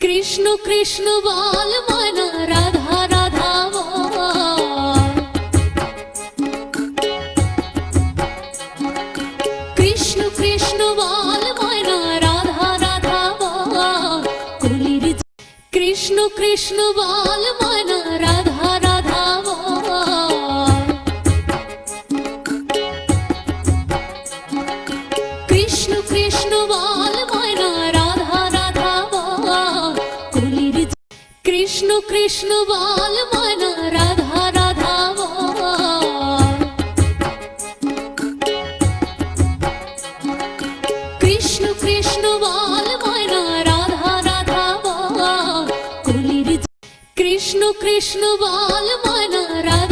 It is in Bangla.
কৃষ্ণ কৃষ্ণ বল ময়না রাধা রাধা বল। কৃষ্ণ কৃষ্ণ বল ময়না রাধা রাধা বল। কলির কৃষ্ণ কৃষ্ণ বল ময়না রাধা রাধা বল। কৃষ্ণ কৃষ্ণ বল ময়না রাধা রাধা বল। কলির কৃষ্ণ কৃষ্ণ বল ময়না রাধা রাধা বল। কৃষ্ণ কৃষ্ণ বল ময়না রাধা রাধা বল। কলির কৃষ্ণ কৃষ্ণ বল ময়না রাধা